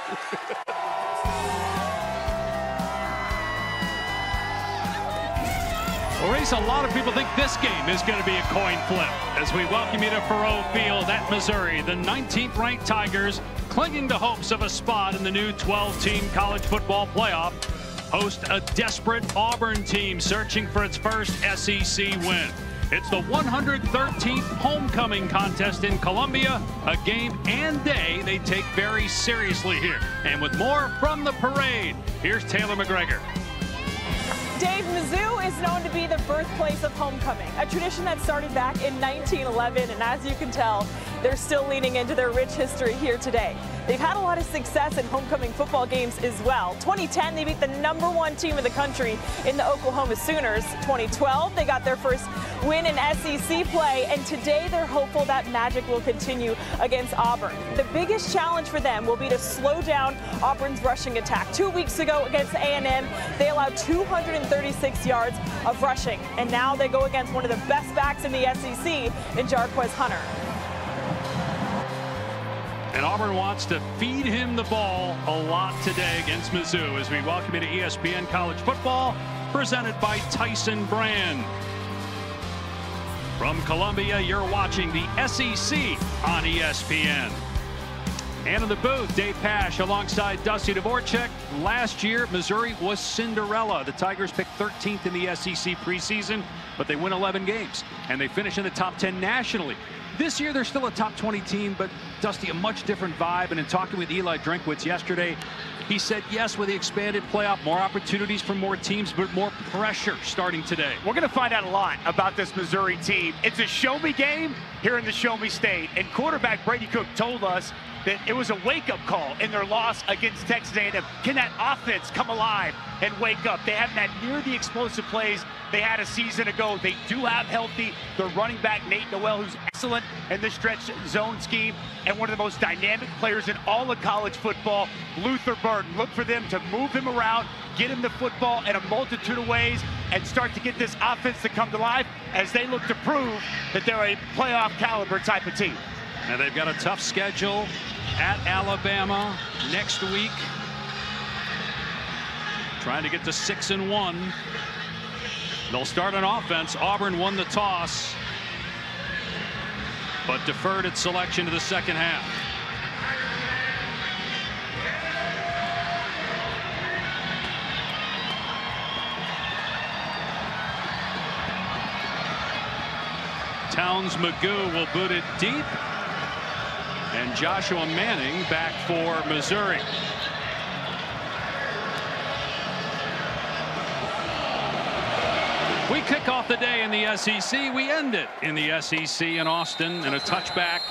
Well, Reese, a lot of people think this game is going to be a coin flip as we welcome you to Faurot Field at Missouri. The 19th ranked Tigers, clinging to hopes of a spot in the new 12-team college football playoff, host a desperate Auburn team searching for its first SEC win. It's the 113th homecoming contest in Columbia, a game and day they take very seriously here. And with more from the parade, here's Taylor McGregor. Dave, Mizzou is known to be the birthplace of homecoming, a tradition that started back in 1911, and as you can tell, they're still leaning into their rich history here today. They've had a lot of success in homecoming football games as well. 2010, they beat the #1 team in the country in the Oklahoma Sooners. 2012, they got their first win in SEC play, and today they're hopeful that magic will continue against Auburn. The biggest challenge for them will be to slow down Auburn's rushing attack. 2 weeks ago against A&M, they allowed 236 yards of rushing, and now they go against one of the best backs in the SEC in Jarquez Hunter. And Auburn wants to feed him the ball a lot today against Mizzou as we welcome you to ESPN College Football, presented by Tyson Brand. From Columbia, you're watching the SEC on ESPN. And in the booth, Dave Pasch alongside Dusty Dvorak. Last year, Missouri was Cinderella. The Tigers picked 13th in the SEC preseason, but they win 11 games, and they finish in the top 10 nationally. This year, they're still a top 20 team, but Dusty, a much different vibe. And in talking with Eli Drinkwitz yesterday, he said, yes, with the expanded playoff, more opportunities for more teams, but more pressure starting today. We're going to find out a lot about this Missouri team. It's a show-me game here in the show-me state. And quarterback Brady Cook told us that it was a wake-up call in their loss against Texas A&M. Can that offense come alive and wake up? They haven't had near the explosive plays they had a season ago. They do have healthy their running back, Nate Noel, who's excellent in the stretch zone scheme and one of the most dynamic players in all of college football, Luther Burden. Look for them to move him around, get him the football in a multitude of ways, and start to get this offense to come to life as they look to prove that they're a playoff caliber type of team. And they've got a tough schedule at Alabama next week. Trying to get to 6-1. They'll start on offense. Auburn won the toss, but deferred its selection to the second half. Towns Magoo will boot it deep. And Joshua Manning back for Missouri. We kick off the day in the SEC. We end it in the SEC in Austin, and a touchback